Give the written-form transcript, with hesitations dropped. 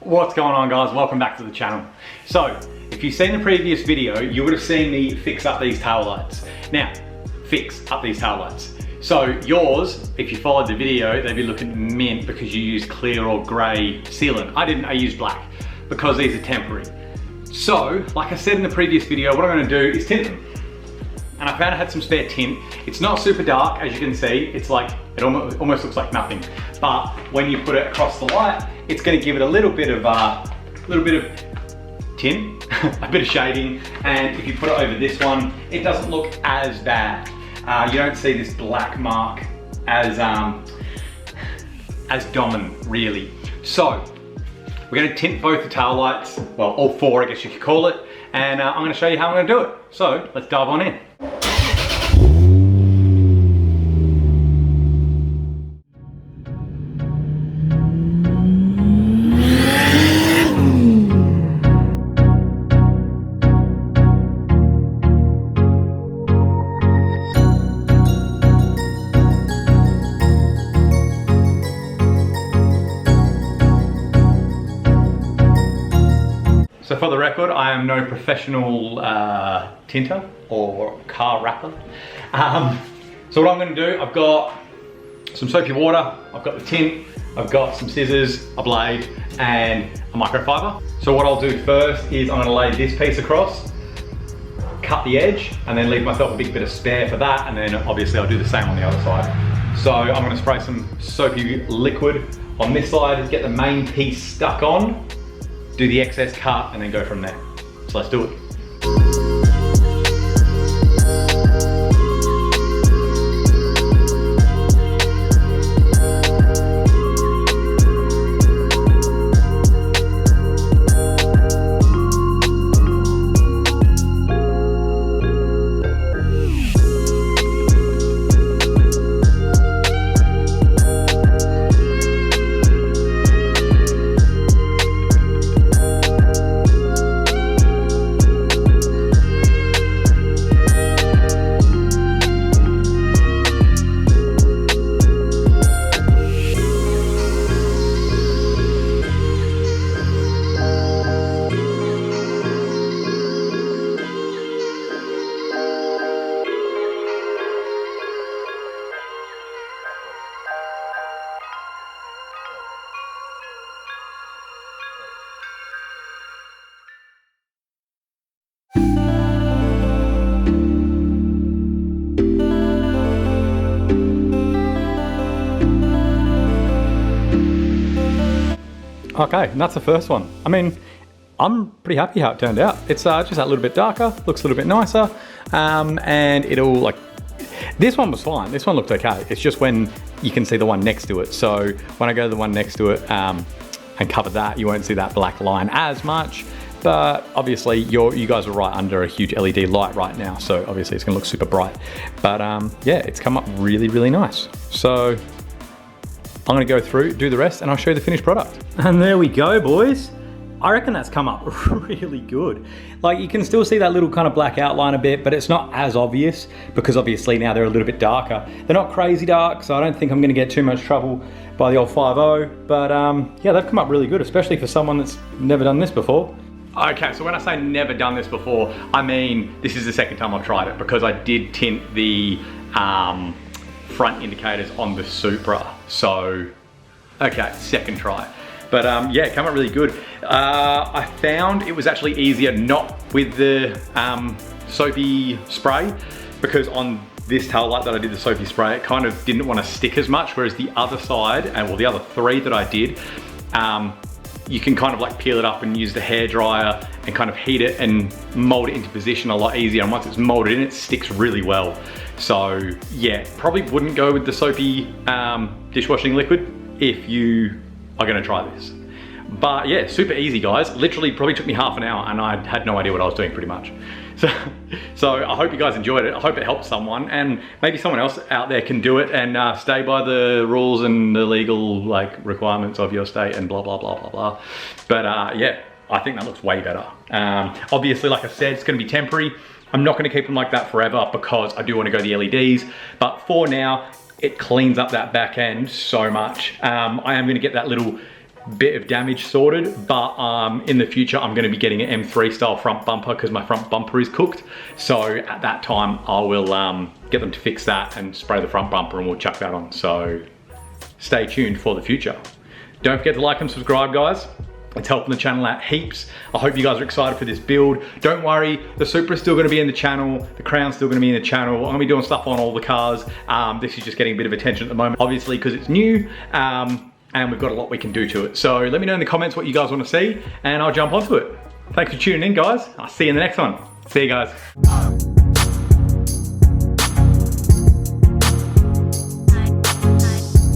What's going on, guys? Welcome back to the channel. So, if you've seen the previous video, you would have seen me fix up these tail lights. Now, fix up these tail lights. So yours, if you followed the video, they'd be looking mint because you used clear or grey sealant. I didn't, I used black because these are temporary. So, like I said in the previous video, what I'm gonna do is tint them. And I found I had some spare tint. It's not super dark, as you can see. It's like, it almost looks like nothing. But when you put it across the light, it's gonna give it a little bit of tint, a bit of shading. And if you put it over this one, it doesn't look as bad. You don't see this black mark as dominant, really. So, we're gonna tint both the tail lights, well, all four, I guess you could call it. And I'm gonna show you how I'm gonna do it. So, let's dive on in. So for the record, I am no professional tinter or car wrapper. So what I'm going to do, I've got some soapy water, I've got the tint, I've got some scissors, a blade, and a microfiber. So what I'll do first is I'm going to lay this piece across, cut the edge, and then leave myself a big bit of spare for that, and then obviously I'll do the same on the other side. So I'm going to spray some soapy liquid on this side, get the main piece stuck on, do the excess cut, and then go from there. So let's do it. Okay, and that's the first one. I mean, I'm pretty happy how it turned out. It's just that little bit darker, looks a little bit nicer, and it'll like, this one was fine, this one looked okay. It's just when you can see the one next to it. So when I go to the one next to it and cover that, you won't see that black line as much, but obviously you guys are right under a huge LED light right now, so obviously it's gonna look super bright. But yeah, it's come up really, really nice. So I'm gonna go through, do the rest, and I'll show you the finished product. And there we go, boys. I reckon that's come up really good. Like, you can still see that little kind of black outline a bit, but it's not as obvious because obviously now they're a little bit darker. They're not crazy dark, so I don't think I'm gonna get too much trouble by the old 5.0, but yeah, they've come up really good, especially for someone that's never done this before. Okay, so when I say never done this before, I mean, this is the second time I've tried it because I did tint the front indicators on the Supra. So, okay, second try. But yeah, it came out really good. I found it was actually easier not with the soapy spray, because on this tail light that I did the soapy spray, it kind of didn't want to stick as much, whereas the other side, and well, the other three that I did, you can kind of like peel it up and use the hairdryer and kind of heat it and mold it into position a lot easier. And once it's molded in, it sticks really well. So yeah, probably wouldn't go with the soapy dishwashing liquid if you are gonna try this. But yeah, super easy, guys. Literally probably took me half an hour and I had no idea what I was doing pretty much. So I hope you guys enjoyed it. I hope it helped someone, and maybe someone else out there can do it and stay by the rules and the legal like requirements of your state and blah, blah, blah, blah, blah. But yeah, I think that looks way better. Obviously, like I said, it's gonna be temporary. I'm not gonna keep them like that forever because I do wanna go the LEDs, but for now, it cleans up that back end so much. I am gonna get that little bit of damage sorted, but in the future I'm going to be getting an M3 style front bumper because my front bumper is cooked. So at that time I will get them to fix that and spray the front bumper, and we'll chuck that on. So stay tuned for the future. Don't forget to like and subscribe, guys. It's helping the channel out heaps. I hope you guys are excited for this build. Don't worry, the Supra's still gonna be in the channel, the Crown's still gonna be in the channel. I'm gonna be doing stuff on all the cars. This is just getting a bit of attention at the moment, obviously, because it's new, and we've got a lot we can do to it. So let me know in the comments what you guys wanna see, and I'll jump onto it. Thanks for tuning in, guys. I'll see you in the next one. See you guys.